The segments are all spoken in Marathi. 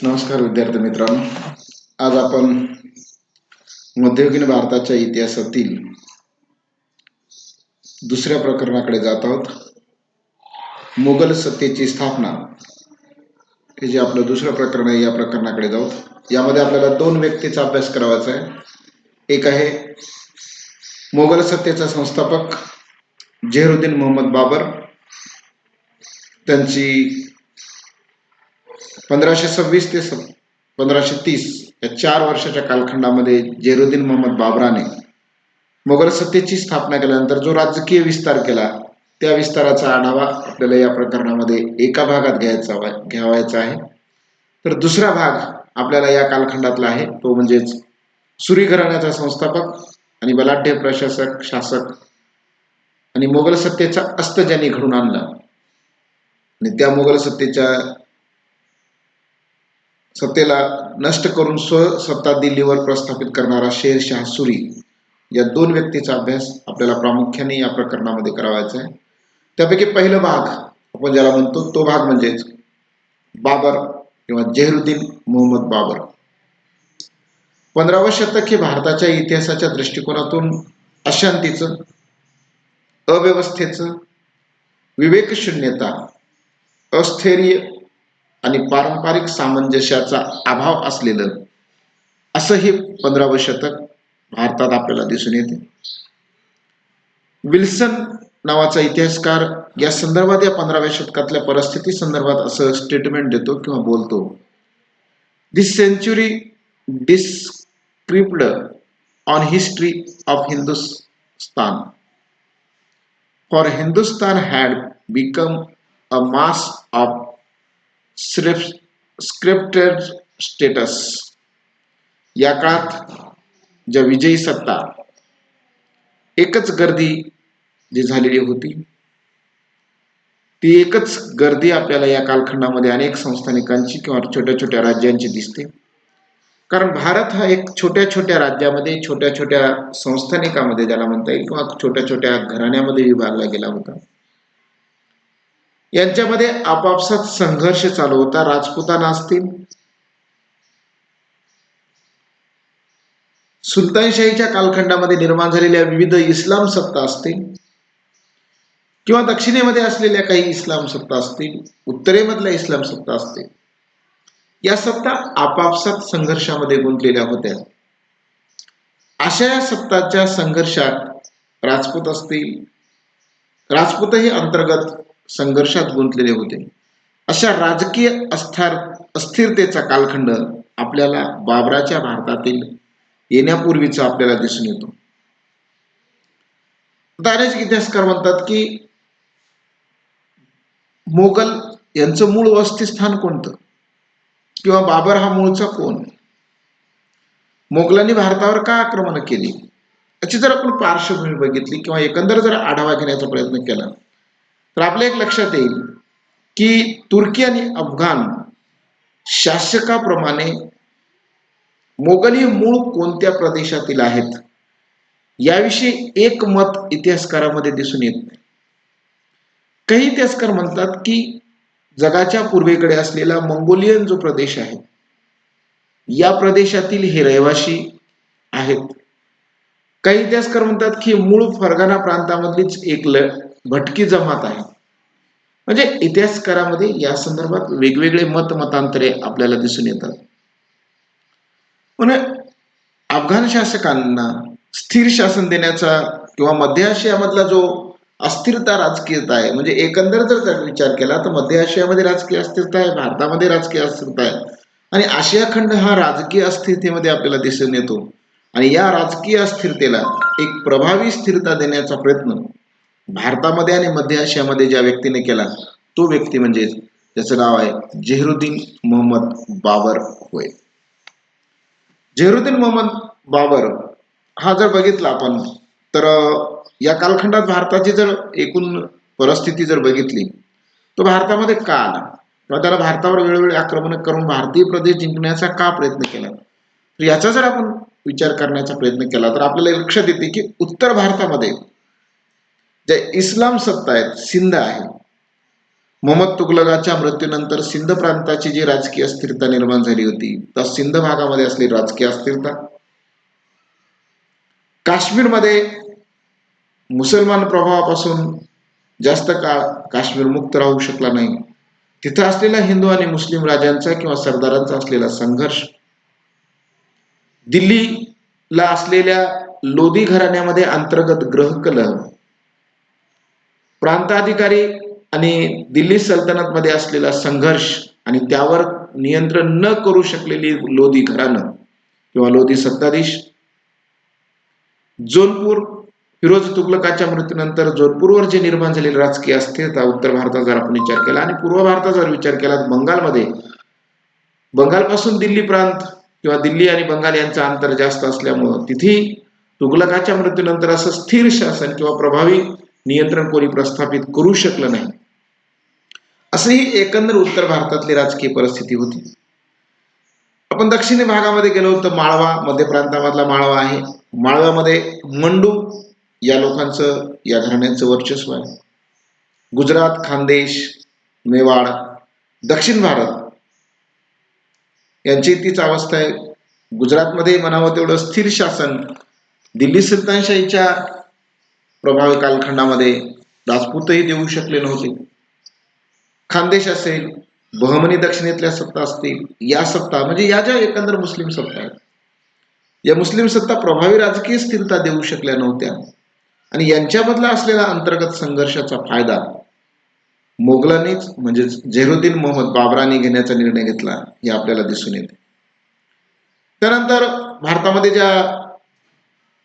नमस्कार विद्यार्थी मित्रांनो. आज आपण मध्ययुगीन भारताच्या इतिहासातील दुसऱ्या प्रकरणाकडे जात आहोत. मुघल सत्तेची स्थापना हे जे आपलं दुसरं प्रकरण आहे, या प्रकरणाकडे जाऊ. यामध्ये आपल्याला दोन व्यक्तीचा अभ्यास करावायचा आहे. एक आहे मुघल सत्तेचा संस्थापक जेहरुद्दीन मोहम्मद बाबर. त्यांची 1526 ते 1530 या 4 वर्षाच्या कालखंडामध्ये जेहरुद्दीन मोहम्मद बाबराने मुघल सत्तेची स्थापना केल्यानंतर जो राजकीय विस्तार केला, त्या विस्ताराचा आढावा आपल्याला या प्रकरणामध्ये एका भागात घ्यावायचा आहे. तर दुसरा भाग आपल्याला या कालखंडातला आहे, तो म्हणजेच सुरी घराण्याचा संस्थापक आणि बलाढ्य प्रशासक, शासक आणि मुघल सत्तेचा अस्त ज्यांनी घडून आणला आणि त्या मुघल सत्तेला नष्ट करून स्वसत्ता दिल्लीवर प्रस्थापित करणारा शेरशाह सुरी, या दोन व्यक्तीचा अभ्यास आपल्याला प्रामुख्याने या प्रकरणामध्ये करावायचा आहे. त्यापैकी पहिला भाग आपण ज्याला म्हणतो तो भाग म्हणजेच बाबर किंवा जेहरुद्दीन मोहम्मद बाबर. 15वे शतक हे भारताच्या इतिहासाच्या दृष्टिकोनातून अशांतीचं, अव्यवस्थेचं, विवेकशून्यता, अस्थैर्य आणि पारंपरिक सामंजस्याचा अभाव असलेलं असं हे 15वे शतक भारतात आपल्याला दिसून येते. विल्सन नावाचा इतिहासकार या संदर्भात या 15व्या शतकातल्या परिस्थिती संदर्भात असं स्टेटमेंट देतो किंवा बोलतो. This century described on history of Hindustan, for Hindustan had become a mass of scripted states. या काळात ज्या विजयी सत्ता एकच गर्दी जी झालेली होती, ती एकच गर्दी आपल्याला या कालखंडामध्ये अनेक संस्थानिकांची किंवा छोट्या छोट्या राज्यांची दिसते. कारण भारत हा एक छोट्या छोट्या राज्यामध्ये, छोट्या छोट्या संस्थानिकामध्ये ज्याला म्हणता येईल, किंवा छोट्या छोट्या घराण्यामध्ये विभागला गेला होता. यांच्यामध्ये आपापसात संघर्ष चालू होता. राजपुताना असतील, सुलतानशाहीच्या कालखंडामध्ये निर्माण झालेल्या विविध इस्लाम सत्ता असतील, किंवा दक्षिणेमध्ये असलेल्या काही इस्लाम सत्ता असतील, उत्तरेमधल्या इस्लाम सत्ता असतील, या सत्ता आपापसात संघर्षामध्ये गुंतलेल्या होत्या. अशा या सत्ताच्या संघर्षात राजपूत असतील, राजपूतही अंतर्गत संघर्षात गुंतलेले होते. अशा राजकीय अस्थिरतेचा कालखंड आपल्याला बाबराच्या भारतातील येण्यापूर्वीचा आपल्याला दिसून येतो. अनेक इतिहासकार म्हणतात की मोगल यांचं मूळ वसतिस्थान कोणतं, किंवा बाबर हा मूळचा कोण, मोगलांनी भारतावर का आक्रमण केली, याची जर आपण पार्श्वभूमी बघितली किंवा एकंदर जर आढावा घेण्याचा प्रयत्न केला, तर आपल्या एक लक्षात येईल की तुर्की आणि अफगाण शासकाप्रमाणे मोगली मूळ कोणत्या प्रदेशातील आहेत याविषयी एक मत इतिहासकारामध्ये दिसून येत नाही. काही इतिहासकार म्हणतात की जगाच्या पूर्वेकडे असलेला मंगोलियन जो प्रदेश आहे, या प्रदेशातील हे रहिवासी आहेत. काही इतिहासकार म्हणतात की मूळ फरगाना प्रांतामधलीच एक भटकी जमात आहे. म्हणजे इतिहासकारामध्ये या संदर्भात वेगवेगळे मतांतरे आपल्याला दिसून येतात. म्हणून अफगाण शासकांना स्थिर शासन देण्याचा किंवा मध्य आशियामधला जो अस्थिरता राजकीयता आहे, म्हणजे एकंदर जर विचार केला तर मध्य आशियामध्ये राजकीय अस्थिरता आहे, भारतामध्ये राजकीय अस्थिरता आहे, आणि आशिया खंड हा राजकीय अस्थिरतेमध्ये आपल्याला दिसून येतो. आणि या राजकीय अस्थिरतेला एक प्रभावी स्थिरता देण्याचा प्रयत्न भारतामध्ये आणि मध्य आशियामध्ये ज्या व्यक्तीने केला, तो व्यक्ती म्हणजे त्याचं नाव आहे जेहरुद्दीन मोहम्मद बाबर होय. जेहरुद्दीन मोहम्मद बाबर हा जर बघितला आपण, तर या कालखंडात भारताची जर एकूण परिस्थिती जर बघितली, तो भारतामध्ये का आला किंवा त्याला भारतावर वेळोवेळी आक्रमण करून भारतीय प्रदेश जिंकण्याचा का प्रयत्न केला, तर याचा जर आपण विचार करण्याचा प्रयत्न केला तर आपल्याला लक्षात येते की उत्तर भारतामध्ये ज्या इस्लाम सत्ता आहेत, सिंध आहे, मोहम्मद तुघलकाच्या मृत्यूनंतर सिंध प्रांताची जी राजकीय अस्थिरता निर्माण झाली होती, तर सिंध भागामध्ये असलेली राजकीय अस्थिरता, काश्मीरमध्ये मुसलमान प्रभावापासून जास्त काळ काश्मीर मुक्त राहू शकला नाही, तिथं असलेला हिंदू आणि मुस्लिम राजांचा किंवा सरदारांचा असलेला संघर्ष, दिल्लीला असलेल्या लोधी घराण्यामध्ये अंतर्गत ग्रहकलह, प्रांताधिकारी आणि दिल्ली सल्तनतमध्ये असलेला संघर्ष आणि त्यावर नियंत्रण न करू शकलेली लोधी घराणं किंवा लोधी सत्ताधीश, जोधपूर, फिरोज तुघलकाच्या मृत्यूनंतर जोधपूरवर जे निर्माण झालेली राजकीय अस्थिरता, उत्तर भारतात जर आपण विचार केला आणि पूर्व भारतात जर विचार केला तर बंगालमध्ये, बंगालपासून दिल्ली प्रांत किंवा दिल्ली आणि बंगाल यांचं अंतर जास्त असल्यामुळं तिथे तुघलकाच्या मृत्यूनंतर असं स्थिर शासन किंवा प्रभावी नियंत्रण कोणी प्रस्थापित करू शकलं नाही. असं ही एकंदर उत्तर भारतातली राजकीय परिस्थिती होती. आपण दक्षिणी भागामध्ये गेलो तर माळवा, मध्य प्रांतामधला माळवा आहे. माळव्यामध्ये मंडू या लोकांचं, या घराण्यांचं वर्चस्व आहे. गुजरात, खानदेश, मेवाड, दक्षिण भारत यांची तीच अवस्था आहे. गुजरातमध्ये म्हणावं तेवढं स्थिर शासन दिल्ली सुलतानशाहीच्या प्रभावी कालखंडामध्ये राजपूतही देऊ शकले नव्हते. खानदेश असेल, बहमनी दक्षिणेतल्या सत्ता असतील, या सत्ता म्हणजे या ज्या एकंदर मुस्लिम सत्ता आहेत, या मुस्लिम सत्ता प्रभावी राजकीय स्थिरता देऊ शकल्या नव्हत्या आणि यांच्यामधला असलेला अंतर्गत संघर्षाचा फायदा मोगलांनीच म्हणजे झैनुद्दीन मोहम्मद बाबरांनी घेण्याचा निर्णय घेतला हे आपल्याला दिसून येते. त्यानंतर भारतामध्ये ज्या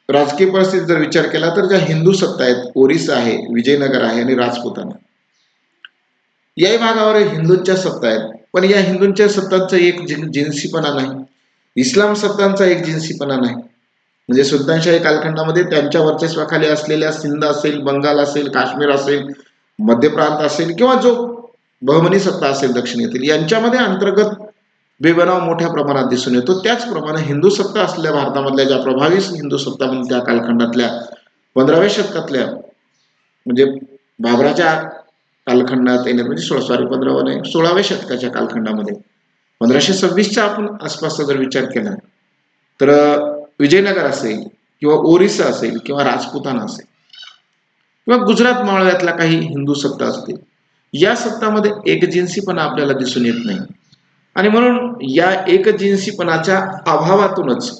राजकीय परिस्थितीत जर विचार केला तर ज्या हिंदू सत्ता आहेत, ओरिसा आहे, विजयनगर आहे आणि राजपुताना, याही भागावर हिंदूंच्या सत्ता आहेत. पण या हिंदूंच्या सत्तांचा एक जिन्सीपणा नाही, इस्लाम सत्तांचा एक जिन्सीपणा नाही. म्हणजे सुलतानशाही कालखंडामध्ये त्यांच्या वर्चस्वाखाली असलेल्या सिंध असेल, बंगाल असेल, काश्मीर असेल, मध्य प्रांत असेल किंवा जो बहमनी सत्ता असेल दक्षिणेतील, यांच्यामध्ये अंतर्गत बेबनाव मोठ्या प्रमाणात दिसून येतो. त्याचप्रमाणे हिंदू सत्ता असलेल्या भारतामधल्या ज्या प्रभावी हिंदू सत्ता म्हणून त्या कालखंडातल्या 15व्या शतकातल्या म्हणजे बाबराच्या कालखंडात येणार म्हणजे 16व्या शतकाच्या कालखंडामध्ये 1526च्या आपण आसपासचा जर विचार केला तर विजयनगर असेल किंवा ओरिसा असेल किंवा राजपुताना असेल किंवा गुजरात मावळ्यातला काही हिंदू सत्ता असतील, या सत्तामध्ये एकजिन्सीपणा आपल्याला दिसून येत नाही आणि म्हणून या एकजिन्सीपणाच्या अभावातूनच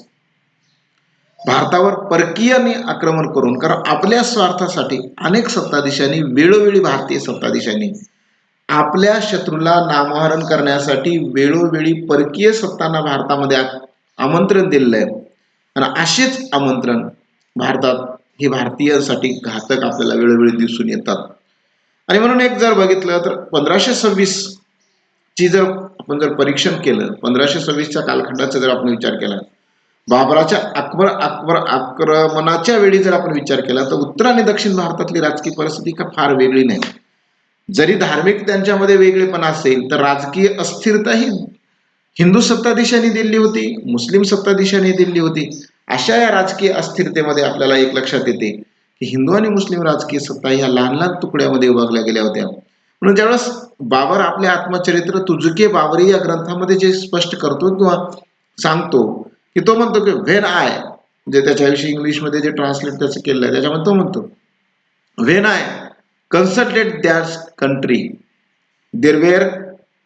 भारतावर परकीयांनी आक्रमण करून, कारण आपल्या स्वार्थासाठी अनेक सत्ताधीशांनी वेळोवेळी भारतीय सत्ताधीशांनी आपल्या शत्रूला नामहरण करण्यासाठी वेळोवेळी परकीय सत्तांना भारतामध्ये आमंत्रण दिलेलं आहे आणि असेच आमंत्रण भारतात हे भारतीयांसाठी घातक आपल्याला वेळोवेळी दिसून येतात. आणि म्हणून एक जर बघितलं तर 1526 ची जर आपण जर परीक्षण केलं, 1526च्या कालखंडाचा जर आपण विचार केला, बाबराच्या अकबर आक्रमणाच्या वेळी जर आपण विचार केला तर उत्तर आणि दक्षिण भारतातली राजकीय परिस्थिती का फार वेगळी नाही. जरी धार्मिक त्यांच्यामध्ये वेगळेपणा असेल तर राजकीय अस्थिरता ही हिंदू सत्ताधीशांनी दिली होती, मुस्लिम सत्ताधीशांनी दिली होती. अशा या राजकीय अस्थिरतेमध्ये आपल्याला एक लक्षात येते की हिंदू आणि मुस्लिम राजकीय सत्ता ह्या लहान लहान तुकड्यामध्ये विभागल्या गेल्या होत्या. म्हणून ज्यावेळेस बाबर आपले आत्मचरित्र तुजुके बाबरी या ग्रंथामध्ये जे स्पष्ट करतो किंवा सांगतो की तो म्हणतो की व्हेन आय, म्हणजे त्याच्याविषयी इंग्लिशमध्ये जे ट्रान्सलेट त्याचं केलं आहे त्याच्यामध्ये तो म्हणतो when I consulted that country there were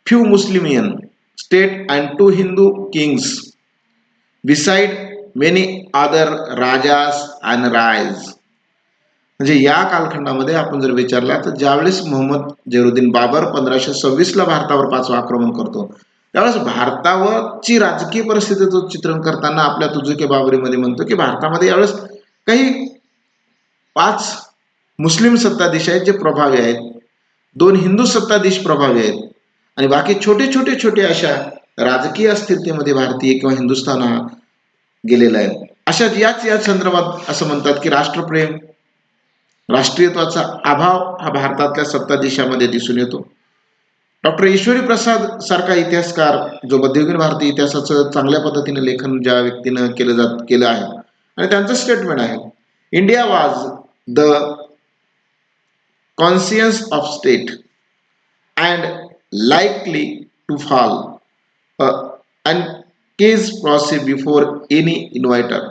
few Muslimian state and 2 Hindu kings beside many other rajas and rais. म्हणजे या कालखंडामध्ये आपण जर विचारला तर ज्यावेळेस मोहम्मद जैनुद्दीन बाबर 1526ला भारतावर 5वं आक्रमण करतो त्यावेळेस भारतावरची राजकीय परिस्थितीचं चित्रण करताना आपल्या तुजुके बाबरीमध्ये म्हणतो की भारतामध्ये यावेळेस काही 5 मुस्लिम सत्ताधीश आहेत जे प्रभावी आहेत, 2 हिंदू सत्ताधीश प्रभावी आहेत आणि बाकी छोटे अशा राजकीय अस्थिरतेमध्ये भारतीय किंवा हिंदुस्थान हा गेलेला आहे. अशा या संदर्भात असं म्हणतात की राष्ट्रप्रेम, राष्ट्रीयत्वाचा अभाव हा भारतातल्या सत्ताधीशामध्ये दिसून येतो. डॉक्टर ईश्वरी प्रसाद सारखा इतिहासकार जो मध्ययुगीन भारतीय इतिहासाचं चांगल्या पद्धतीने लेखन ज्या व्यक्तीनं केलं आहे आणि त्यांचं स्टेटमेंट आहे, India was the conscience of state and likely to fall uncaged before any inviter.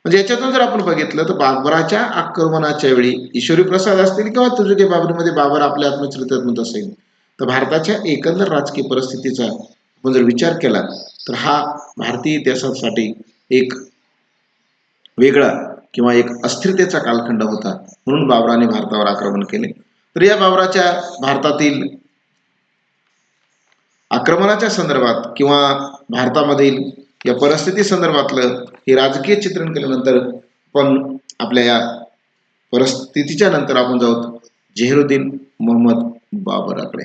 म्हणजे याच्यातून जर आपण बघितलं तर बाबराच्या आक्रमणाच्या वेळी ईश्वरी प्रसाद असतील किंवा तुझे बाबरीमध्ये बाबर आपल्या आत्मचरित्रात म्हणत असेल, तर भारताच्या एकंदर राजकीय परिस्थितीचा आपण जर विचार केला तर हा भारतीय इतिहासासाठी एक वेगळा किंवा एक अस्थिरतेचा कालखंड होता. म्हणून बाबराने भारतावर आक्रमण केले. तर या बाबराच्या भारतातील आक्रमणाच्या संदर्भात किंवा भारतामधील या परिस्थिती संदर्भातलं हे राजकीय चित्रण केल्यानंतर पण आपल्या या परिस्थितीच्या नंतर आपण जाऊ जेहरुद्दीन मोहम्मद बाबराकडे.